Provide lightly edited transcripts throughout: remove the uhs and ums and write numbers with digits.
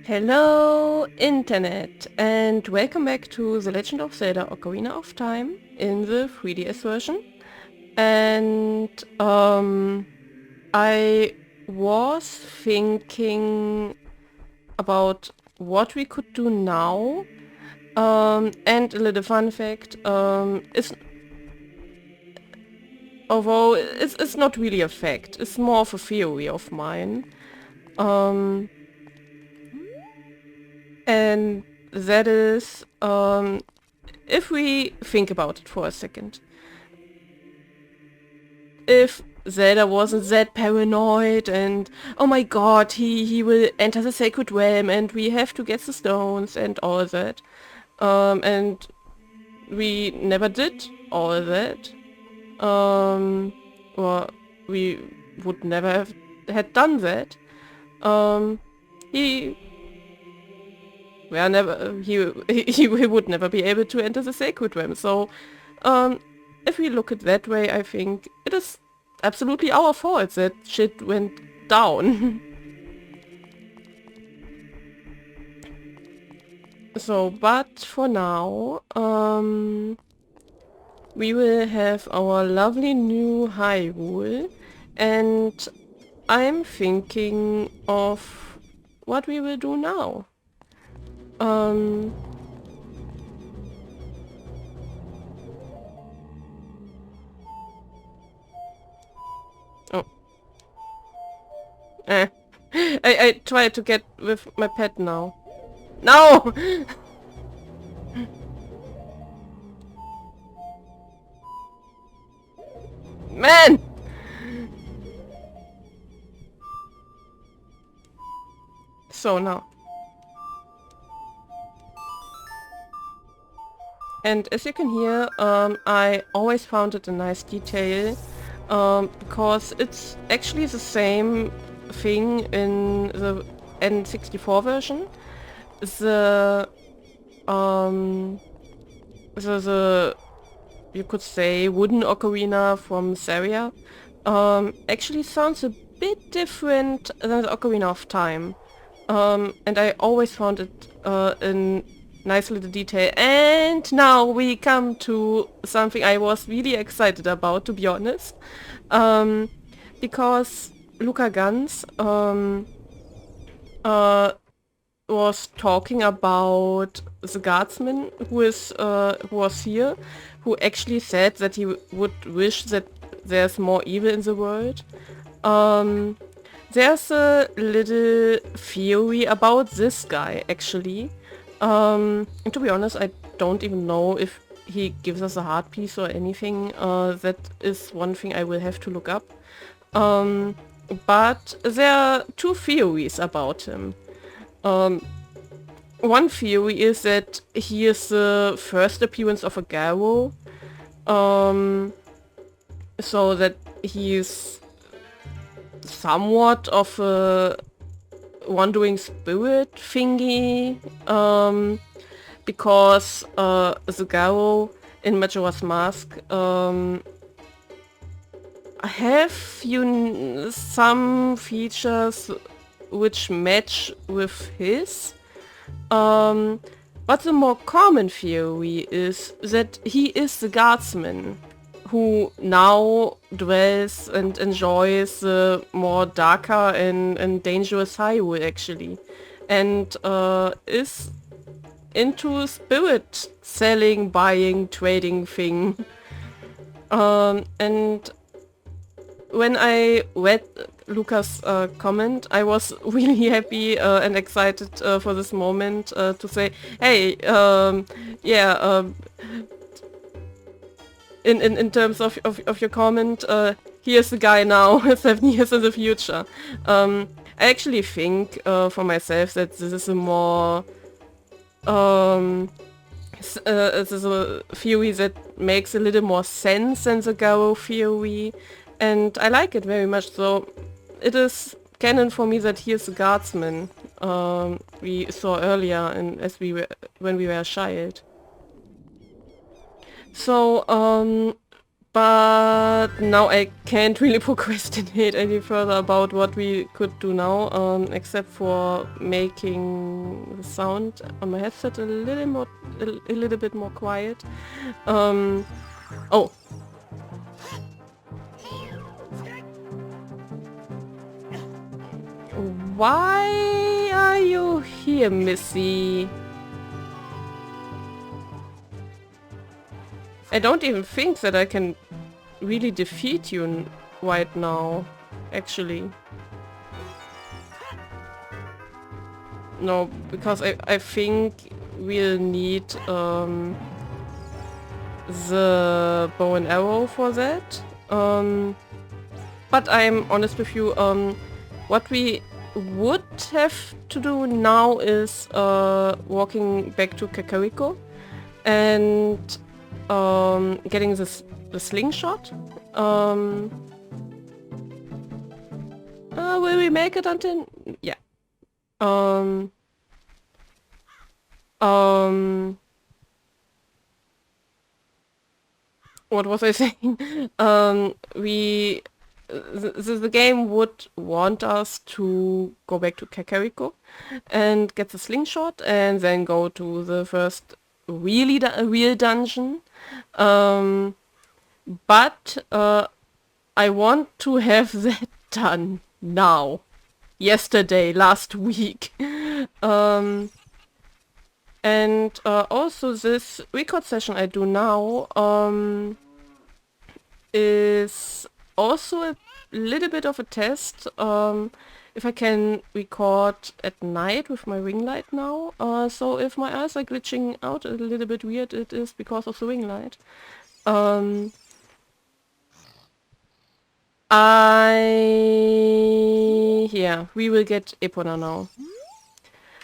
Hello Internet and welcome back to The Legend of Zelda Ocarina of Time in the 3DS version. And I was thinking about what we could do now. And a little fun fact, although it's not really a fact, it's more of a theory of mine. And that is, if we think about it for a second. If Zelda wasn't that paranoid and, oh my god, he will enter the sacred realm and we have to get the stones and all that. And we never did all that. Or we would never have had done that. He he would never be able to enter the sacred realm. So, if we look at that way, I think it is absolutely our fault that shit went down. So, but for now, we will have our lovely new Hyrule, and I'm thinking of what we will do now. Oh. I try to get with my pet now. No! Man! So now. And as you can hear, I always found it a nice detail, because it's actually the same thing in the N64 version. The you could say wooden ocarina from Saria actually sounds a bit different than the Ocarina of Time. And I always found it a nice little detail. And now we come to something I was really excited about, to be honest. Because Luca Gans was talking about the guardsman who was here, who actually said that he would wish that there's more evil in the world. There's a little theory about this guy, actually. And to be honest, I don't even know if he gives us a heart piece or anything. That is one thing I will have to look up. But there are two theories about him. One theory is that he is the first appearance of a Garo. So that he is somewhat of a wandering spirit thingy, because the Garo in Majora's Mask have some features which match with his. But the more common theory is that he is the guardsman who now dwells and enjoys the more darker and dangerous Hyrule, actually, and is into spirit selling, buying, trading thing. And when I read Luca's comment, I was really happy and excited for this moment to say, hey, yeah, in terms of your comment, here's the guy now, 7 years in the future. I actually think for myself that this is a more this is a theory that makes a little more sense than the Garo theory, and I like it very much. So it is canon for me that he is the guardsman we saw earlier, and when we were a child. So, But now I can't really procrastinate any further about what we could do now, except for making the sound on my headset a little bit more quiet. Oh. Why are you here, Missy? I don't even think that I can really defeat you right now, actually. No, because I think we'll need the bow and arrow for that. But I'm honest with you, what we would have to do now is walking back to Kakariko and getting the slingshot. Will we make it until... Yeah. What was I saying? The game would want us to go back to Kakariko and get the slingshot and then go to the first real dungeon. But I want to have that done now. Yesterday, last week. And also this record session I do now is also a little bit of a test. If I can record at night with my ring light now. So if my eyes are glitching out a little bit weird, it is because of the ring light. Yeah, we will get Epona now.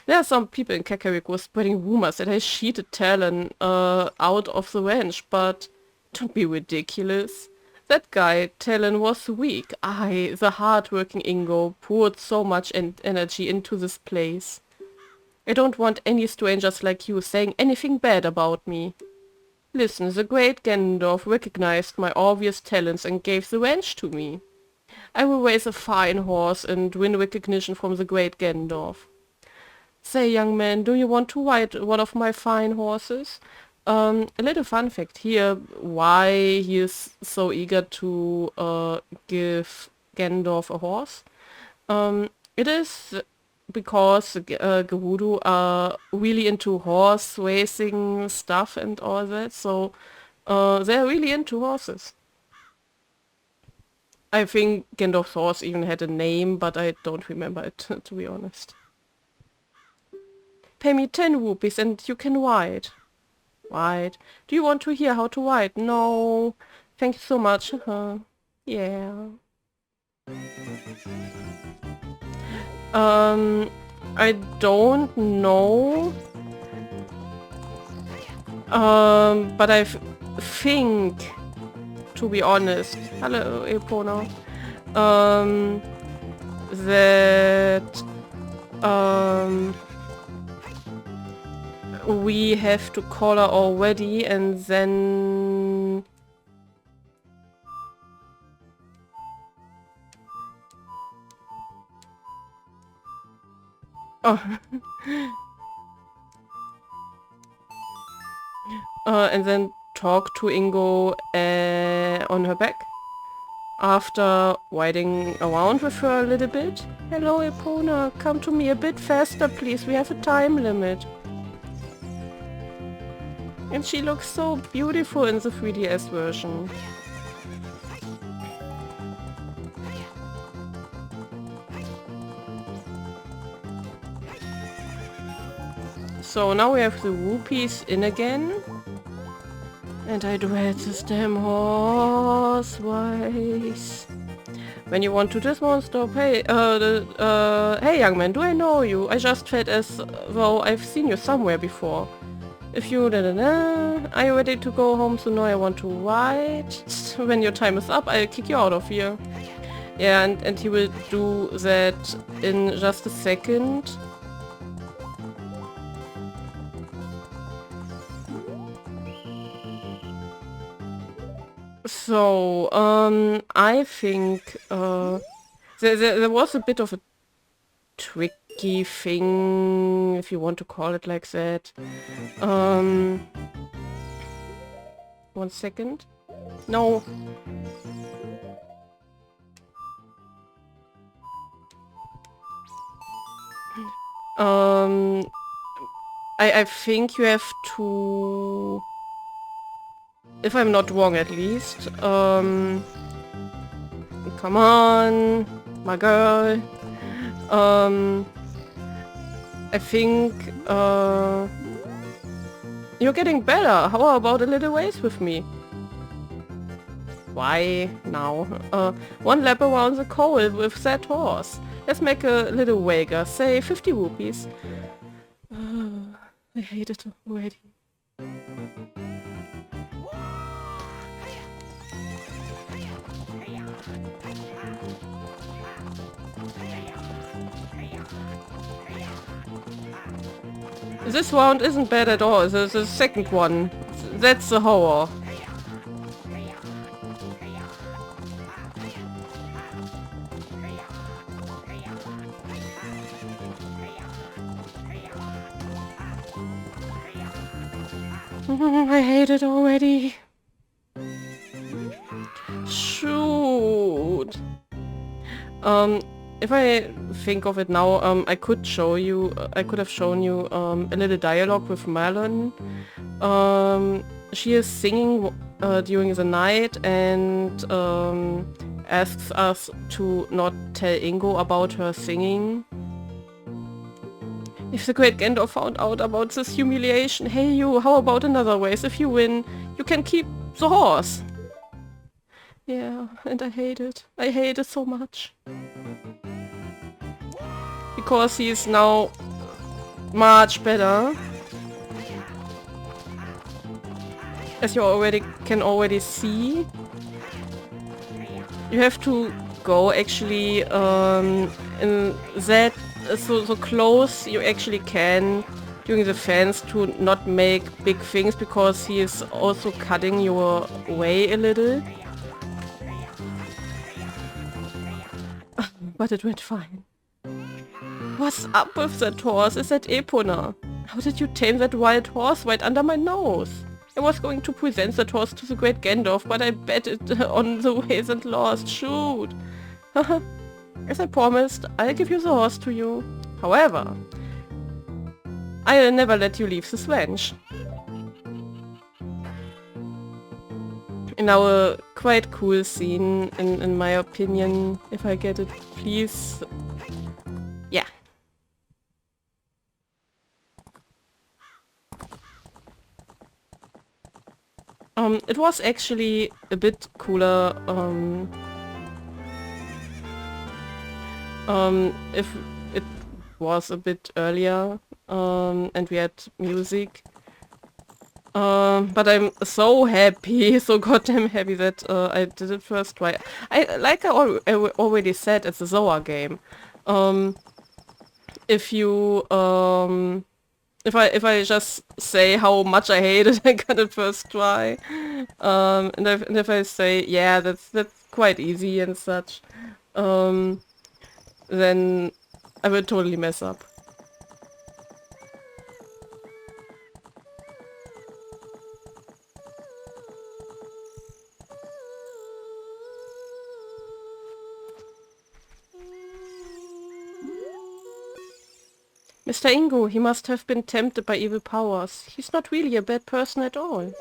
There are some people in Kakariko spreading rumors that I cheated Talon out of the ranch, but don't be ridiculous. That guy, Talon, was weak. I, the hard-working Ingo, poured so much energy into this place. I don't want any strangers like you saying anything bad about me. Listen, the great Gendorf recognized my obvious talents and gave the ranch to me. I will raise a fine horse and win recognition from the great Gendorf. Say, young man, do you want to ride one of my fine horses? A little fun fact here, why he is so eager to give Gendorf a horse. It is because Gerudo are really into horse racing stuff and all that, so they're really into horses. I think Gendorf's horse even had a name, but I don't remember it, to be honest. Pay me 10 rupees and you can ride. Ride? Do you want to hear how to ride? No. Thank you so much. Yeah. I don't know. But I think, to be honest, hello Epona, that we have to call her already and then... Oh. And then talk to Ingo on her back. After riding around with her a little bit. Hello Epona, come to me a bit faster please, we have a time limit. And she looks so beautiful in the 3DS version. So now we have the rupees in again. And I dread this damn horse race. When you want to dismount, stop. Hey, hey young man, do I know you? I just felt as though I've seen you somewhere before. If you are you ready to go home? So now I want to ride. When your time is up, I'll kick you out of here. Yeah, and he will do that in just a second. So, I think there was a bit of a tricky thing, if you want to call it like that. One second. No. Um, I think you have to, if I'm not wrong at least, come on, my girl. I think, you're getting better. How about a little race with me? Why now? One lap around the coal with that horse. Let's make a little wager. Say 50 rupees. I hate it already. This round isn't bad at all. The second one. That's the horror. I hate it already. Shoot. If I think of it now, I could show you, I could have shown you a little dialogue with Malin. She is singing during the night and asks us to not tell Ingo about her singing. If the great Gandalf found out about this humiliation, hey you, how about another race? If you win, you can keep the horse. Yeah, and I hate it. I hate it so much. Because he is now much better. As you can already see. You have to go actually in that so close you actually can during the fence to not make big things, because he is also cutting your way a little. But it went fine. What's up with that horse? Is that Epona? How did you tame that wild horse right under my nose? I was going to present that horse to the great Gandalf, but I bet it on the ways and lost. Shoot! As I promised, I'll give you the horse to you. However, I'll never let you leave this ranch. Now a quite cool scene, in my opinion, if I get it, please. Yeah. It was actually a bit cooler, if it was a bit earlier, and we had music. But I'm so happy, so goddamn happy that I did it first try. Like I already said, it's a Zoa game. If you if I just say how much I hate it, I got it first try. And if I say yeah, that's quite easy and such, then I will totally mess up. Mr. Ingo, he must have been tempted by evil powers. He's not really a bad person at all.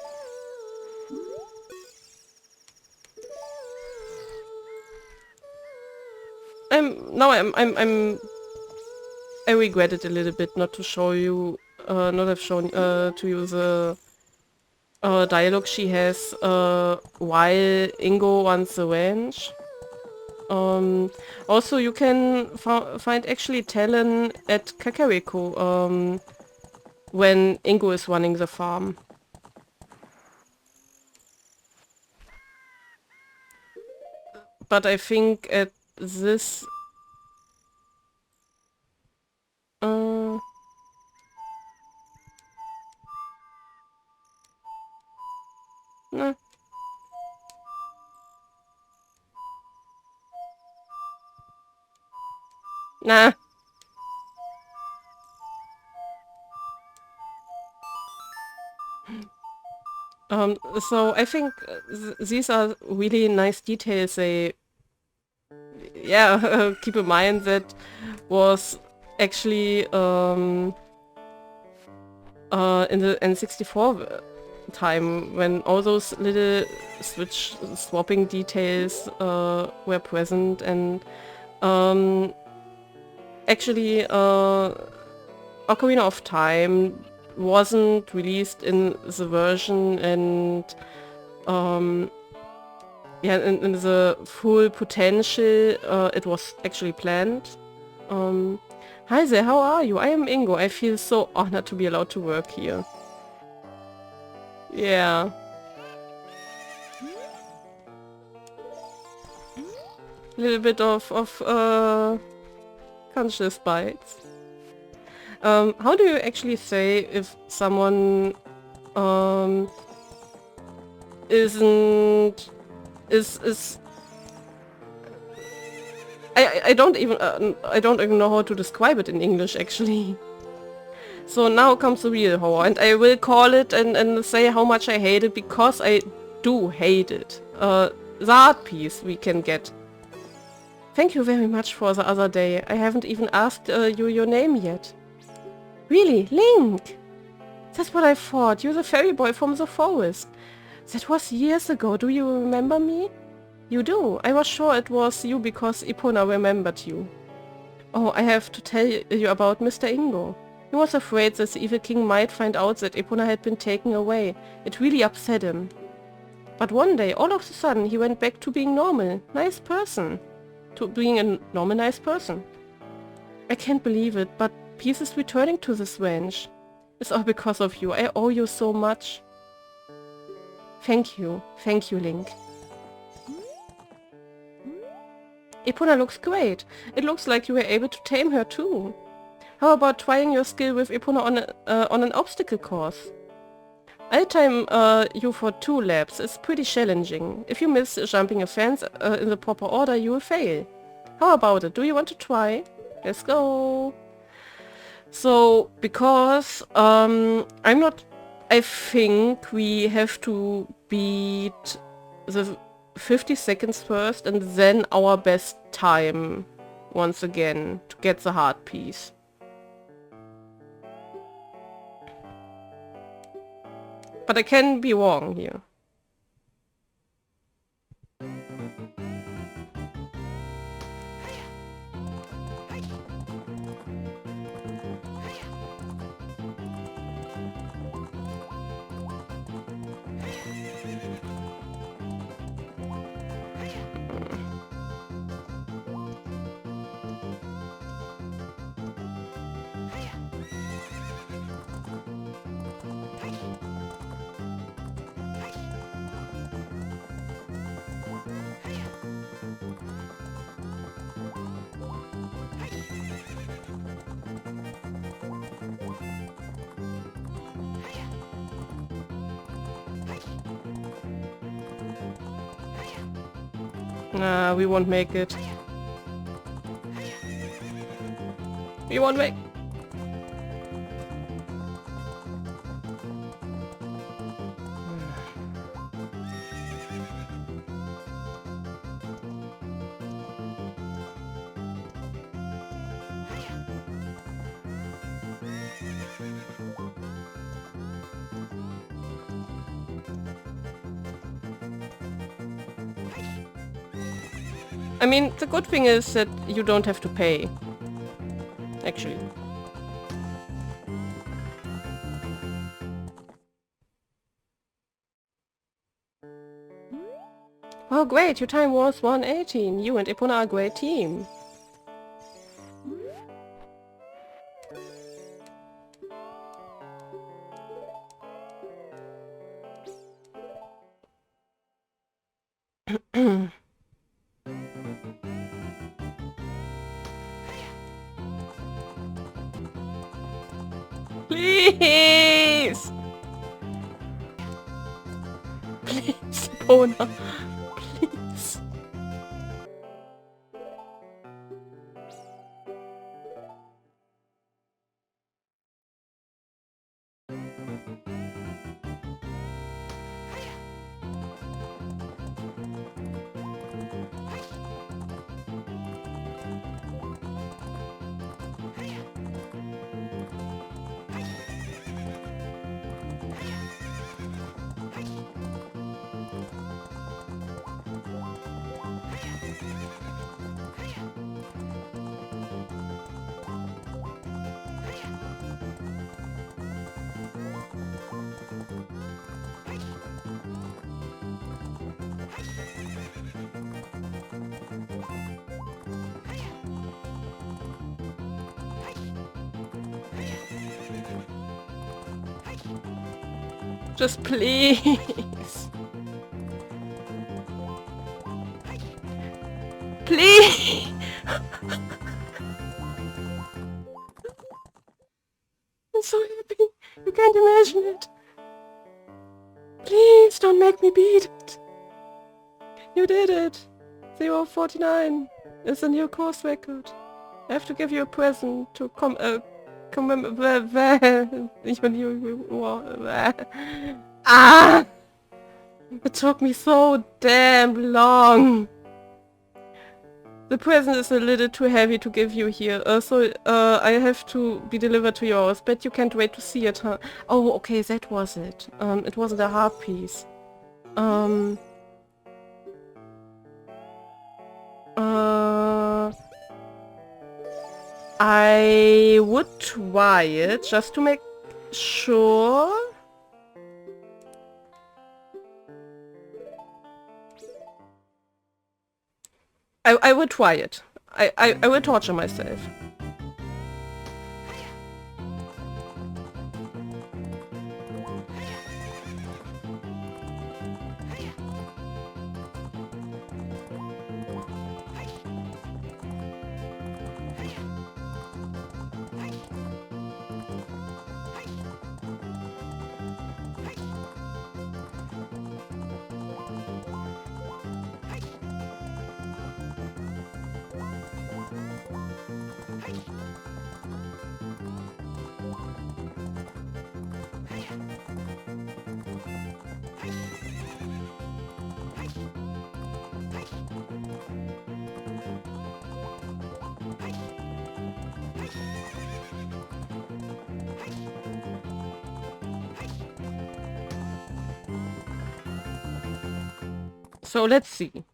I regret it a little bit not to show you, not have shown to you the dialogue she has while Ingo runs the ranch. Also, you can find actually Talon at Kakariko when Ingo is running the farm. But I think at this... nah. Nah. So I think these are really nice details. They, yeah, keep in mind that was actually in the N64 time when all those little switch swapping details were present, and actually Ocarina of Time wasn't released in the version and yeah, in the full potential it was actually planned. Hi there, how are you? I am Ingo. I feel so honored to be allowed to work here. Yeah. A little bit of conscious bites. How do you actually say if someone isn't is I don't even know how to describe it in English actually. So now comes the real horror, and I will call it and say how much I hate it, because I do hate it. The art piece we can get. Thank you very much for the other day. I haven't even asked you your name yet. Really? Link! That's what I thought. You're the fairy boy from the forest. That was years ago. Do you remember me? You do. I was sure it was you because Epona remembered you. Oh, I have to tell you about Mr. Ingo. He was afraid that the evil king might find out that Epona had been taken away. It really upset him. But one day, all of a sudden, he went back to being normal. Nice person. To being a normal nice person. I can't believe it, but peace is returning to this ranch. It's all because of you. I owe you so much. Thank you. Thank you, Link. Epona looks great. It looks like you were able to tame her too. How about trying your skill with Epona on an obstacle course? I'll time you for 2 laps. It's pretty challenging. If you miss jumping a fence in the proper order, you will fail. How about it? Do you want to try? Let's go. So, because I'm not... I think we have to beat the 50 seconds first and then our best time once again to get the heart piece. But I can be wrong here. Nah, we won't make it. We won't make... I mean, the good thing is that you don't have to pay. Actually. Oh great, your time was 118. You and Epona are a great team. Please! Please, Epona. Please. Just please. Please! I'm so happy. You can't imagine it. Please don't make me beat it. You did it. 049 is a new course record. I have to give you a present to Ah! It took me so damn long. The present is a little too heavy to give you here, so I have to be delivered to yours. Bet you can't wait to see it, huh? Oh, okay, that was it. It wasn't a heart piece. I would try it just to make sure. I will try it. I will torture myself. So let's see.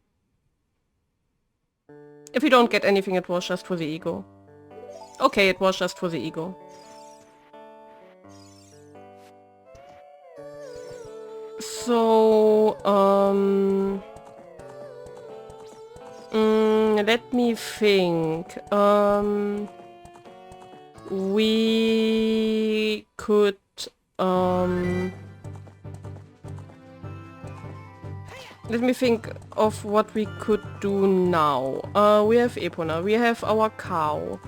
If we don't get anything, it was just for the ego. Okay, it was just for the ego. So, let me think. We could, let me think of what we could do now. We have Epona, we have our cow.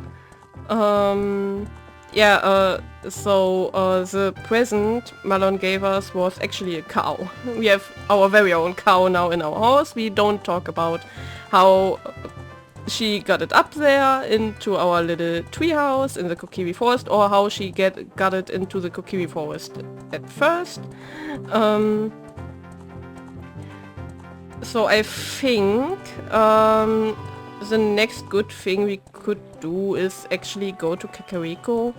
Yeah, so the present Malon gave us was actually a cow. We have our very own cow now in our house. We don't talk about how she got it up there into our little treehouse in the Kokiri forest, or how she got it into the Kokiri forest at first. So I think the next good thing we could do is actually go to Kakariko.